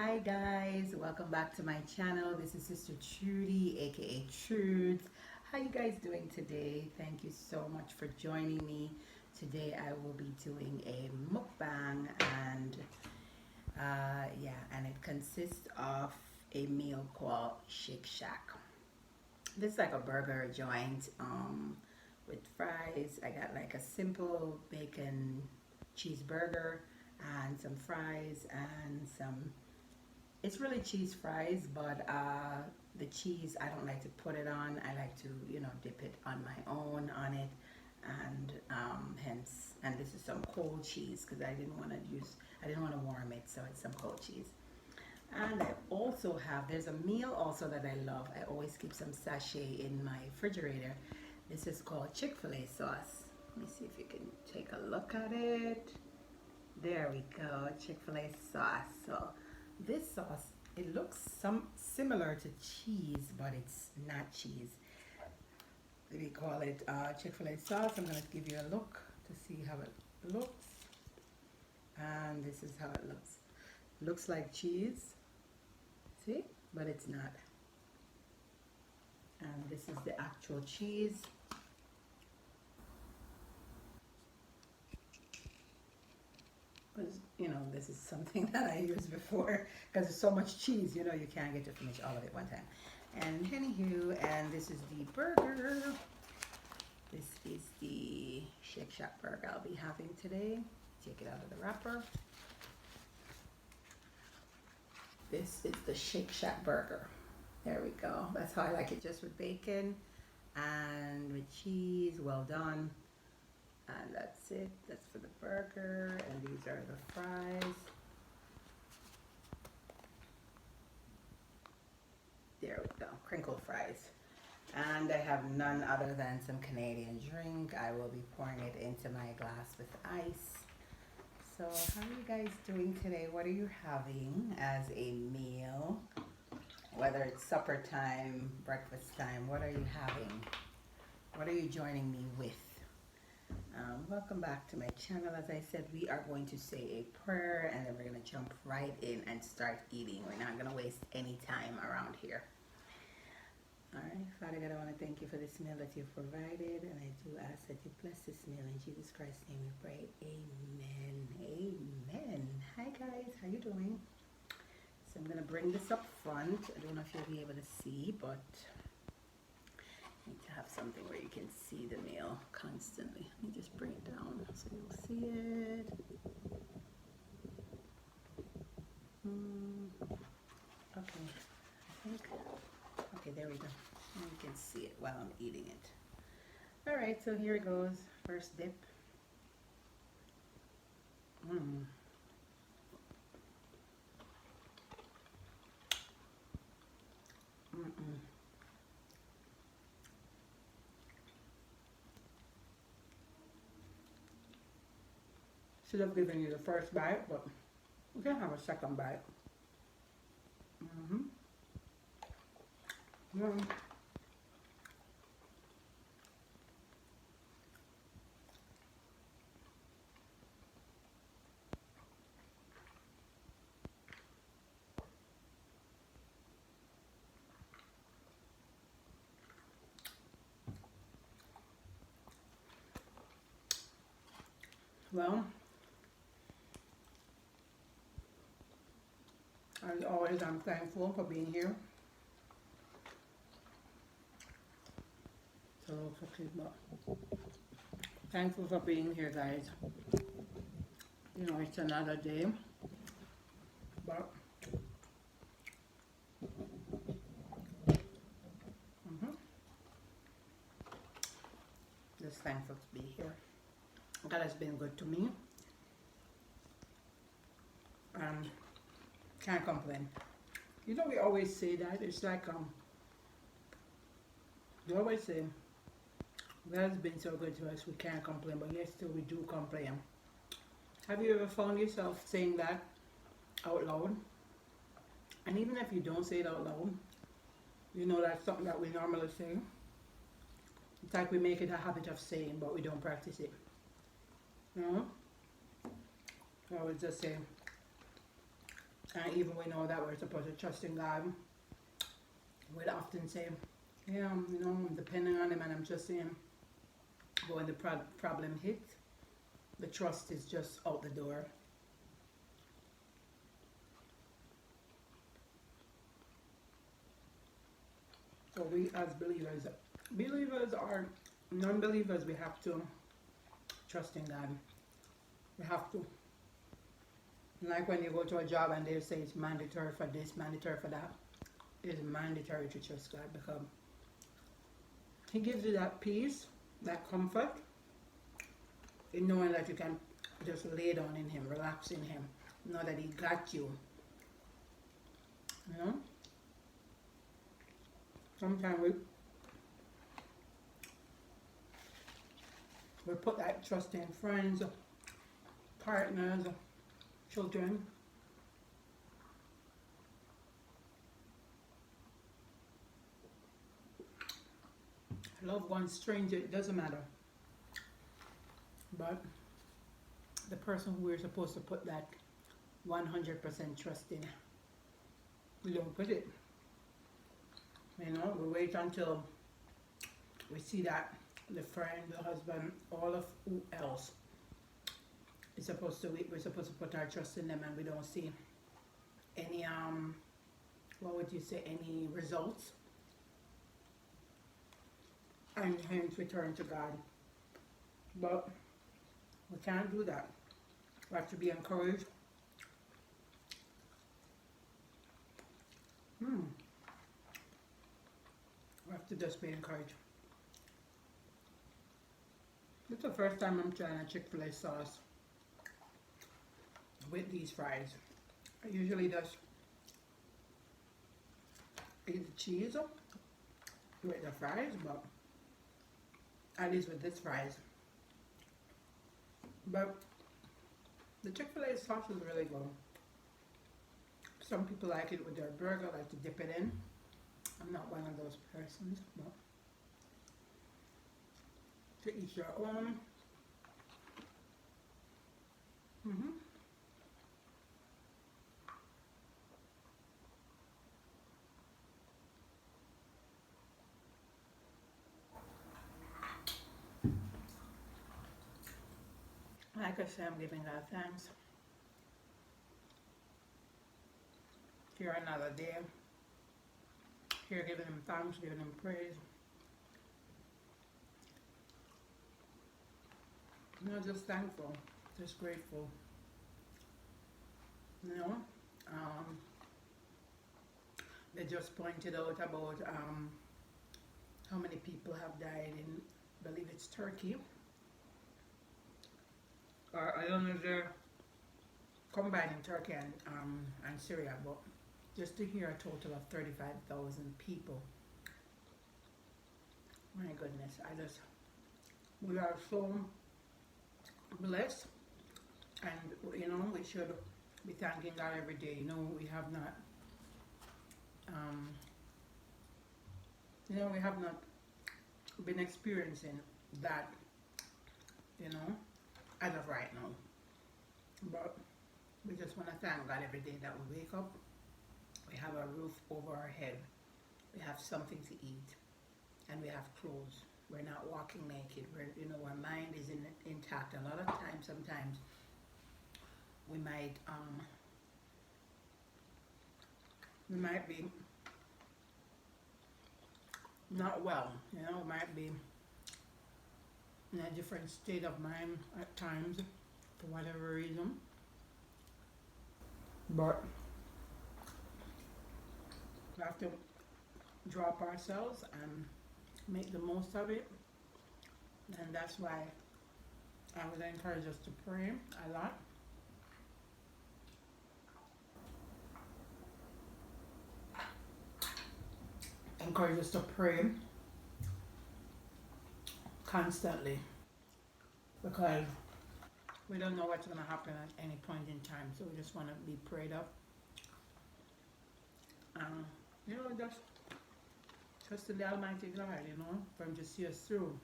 Hi guys, welcome back to my channel. This is Sister Trudy, aka Truth. How you guys doing today? Thank you so much for joining me. Today I will be doing a mukbang and and it consists of a meal called Shake Shack. This is like a burger joint with fries. I got like a simple bacon cheeseburger and some fries and some, it's really cheese fries, but the cheese I don't like to put it on. I like to, dip it on my own on it, and and this is some cold cheese because I didn't want to warm it, so it's some cold cheese. And I also have, there's a meal also that I love. I always keep some sachet in my refrigerator. This is called Chick-fil-A sauce. Let me see if you can take a look at it. There we go, Chick-fil-A sauce. So this sauce, it looks similar to cheese, but it's not cheese. We call it Chick-fil-A sauce. I'm gonna give you a look to see how it looks. And this is how it looks. Looks like cheese, see? But it's not. And this is the actual cheese. This is something that I used before because there's so much cheese, you can't get to finish all of it one time. And anywho, and this is the burger. This is the Shake Shack burger I'll be having today. Take it out of the wrapper. This is the Shake Shack burger. There we go. That's how I like it, just with bacon and with cheese. Well done. And that's it. That's for the burger. And these are the fries. There we go. Crinkled fries. And I have none other than some Canadian drink. I will be pouring it into my glass with ice. So how are you guys doing today? What are you having as a meal? Whether it's supper time, breakfast time, what are you having? What are you joining me with? Welcome back to my channel. As I said, we are going to say a prayer and then we're going to jump right in and start eating. We're not going to waste any time around here. Alright, Father God, I want to thank you for this meal that you've provided, and I do ask that you bless this meal. In Jesus Christ's name we pray. Amen. Amen. Hi guys, how you doing? So I'm going to bring this up front. I don't know if you'll be able to see, but I need to have something where you can see the meal constantly. Let me just bring it down so you'll see it. Okay, I think... Okay, there we go. And you can see it while I'm eating it. Alright, so here it goes. First dip. Should have given you the first bite, but we can have a second bite. Well, as always, I'm thankful for being here. It's a little cookie, but thankful for being here, guys. It's another day, but just thankful to be here. God has been good to me. Can't complain. We always say that. It's like we always say God has been so good to us, we can't complain, but yet still we do complain. Have you ever found yourself saying that out loud? And even if you don't say it out loud, that's something that we normally say. It's like we make it a habit of saying, but we don't practice it. I would just say, And even we know that we're supposed to trust in God, we'd often say, yeah, you know, I'm depending on Him and I'm trusting Him. But when the problem hits, the trust is just out the door. So we as believers or non-believers, we have to trust in God. We have to. Like when you go to a job and they say it's mandatory for this, mandatory for that, it's mandatory to trust God because He gives you that peace, that comfort, in knowing that you can just lay down in Him, relax in Him, know that He got you. You know? Sometimes we put that trust in friends, partners, children. Loved ones, stranger, it doesn't matter. But the person who we're supposed to put that 100% trust in, we don't put it. You know, we wait until we see that the friend, the husband, all of who else is supposed to, we're supposed to put our trust in them, and we don't see any what would you say, any results, and hence we turn to God. But we can't do that. We have to be encouraged. We have to just be encouraged. This is the first time I'm trying a Chick-fil-A sauce with these fries. I usually just eat the cheese with the fries, but at least with this fries. But the Chick-fil-A sauce is really good. Some people like it with their burger, like to dip it in. I'm not one of those persons, but to each your own. Like I said, I'm giving God thanks. Here another day. Here giving Him thanks, giving Him praise. You know, just thankful, just grateful. You know, they just pointed out about how many people have died in, I believe it's Turkey. Or I don't know if they're combining Turkey and Syria, but just to hear a total of 35,000 people. My goodness, we are so blessed, and you know, we should be thanking God every day. You know, we have not been experiencing that, you know, as of right now. But we just want to thank God every day that we wake up, we have a roof over our head, we have something to eat, and we have clothes. We're not walking naked. You know, our mind is intact. A lot of times, sometimes we might be not well. You know, might be in a different state of mind at times for whatever reason. But we have to drop ourselves and make the most of it, and that's why I would encourage us to pray a lot. Encourage us to pray constantly, because we don't know what's going to happen at any point in time, so we just want to be prayed up. You know, just trust in the Almighty God, you know, for Him to see us through.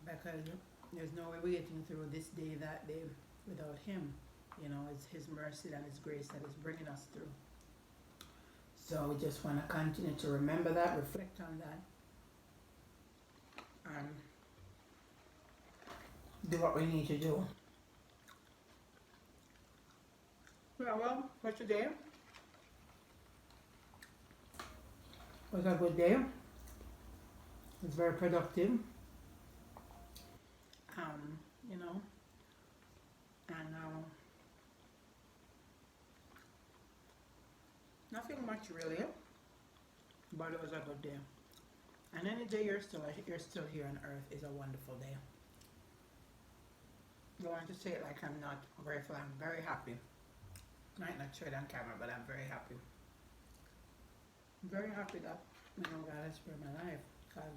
Because there's no way we're getting through this day, that day, without Him. You know, it's His mercy and His grace that is bringing us through. So we just want to continue to remember that, reflect on that, and do what we need to do. Yeah, well, for today was a good day. It was very productive. You know, and nothing much really, but it was a good day. And any day you're still here on earth is a wonderful day. I don't want to say it like I'm not grateful. I'm very happy. Might not show it on camera, but I'm very happy. I'm very happy that God has spared my life. God,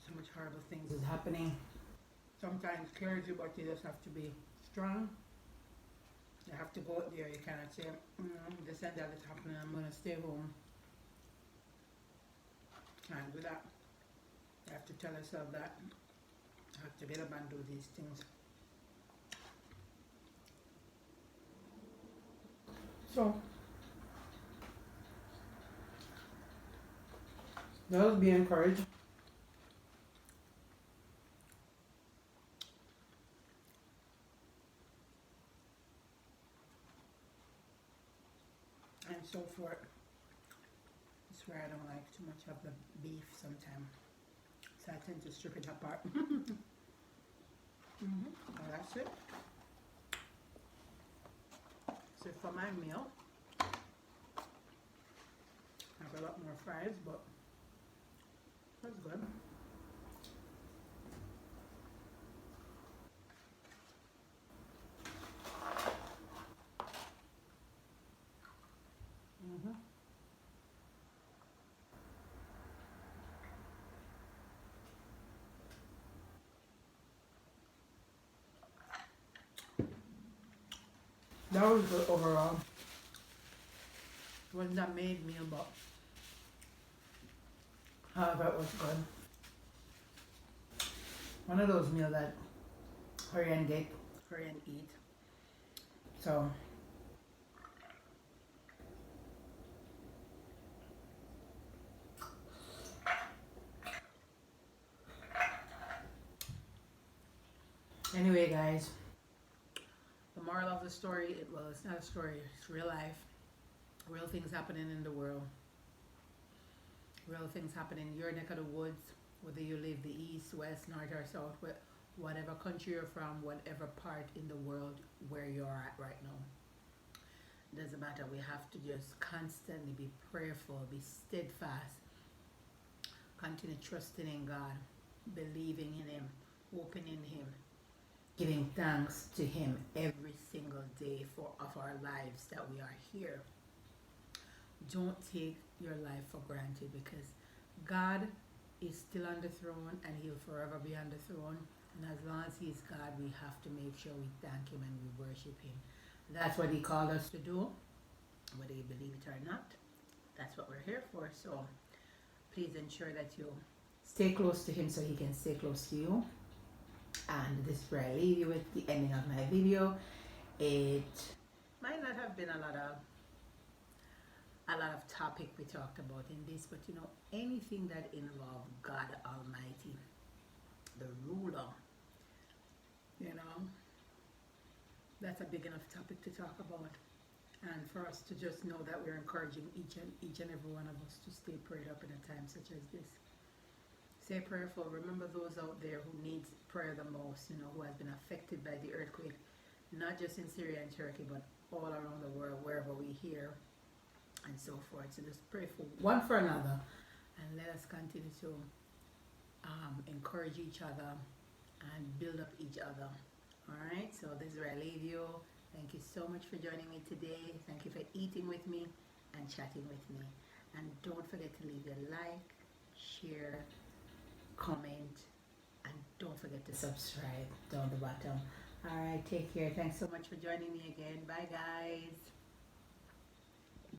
so much horrible things is happening. Sometimes scares you, but you just have to be strong. You have to go out there. You cannot say, this and that is happening, I'm going to stay home. Can't do that. You have to tell yourself that. You have to get up and do these things. So, let us be encouraged. And so forth. That's where I don't like too much of the beef sometimes. So I tend to strip it apart. Well, that's it. So for my meal, I have a lot more fries, but that's good. That was good overall. It wasn't a made meal, but however, it was good. One of those meals that hurry and eat. So, anyway, guys, the moral of the story, it's not a story, it's real life. Real things happening in the world. Real things happening in your neck of the woods, whether you live the east, west, north, or south, whatever country you're from, whatever part in the world where you're at right now. Doesn't matter. We have to just constantly be prayerful, be steadfast, continue trusting in God, believing in Him, hoping in Him, giving thanks to Him every single day of our lives that we are here. Don't take your life for granted, because God is still on the throne and He'll forever be on the throne. And as long as He's God, we have to make sure we thank Him and we worship Him. That's what He called us to do, whether you believe it or not. That's what we're here for. So please ensure that you stay close to Him so He can stay close to you. And this is where I leave you with the ending of my video. It might not have been a lot of topic we talked about in this, but anything that involves God Almighty, the ruler, that's a big enough topic to talk about. And for us to just know that we're encouraging each and every one of us to stay prayed up in a time such as this. Stay prayerful. Remember those out there who needs prayer the most, who has been affected by the earthquake, not just in Syria and Turkey, but all around the world, wherever we hear, and so forth. So just pray for one for another, and let us continue to encourage each other and build up each other. Alright, so this is where I leave you. Thank you so much for joining me today. Thank you for eating with me and chatting with me. And don't forget to leave your like, share, comment, and don't forget to subscribe down the bottom. Alright, take care. Thanks so much for joining me again. Bye, guys.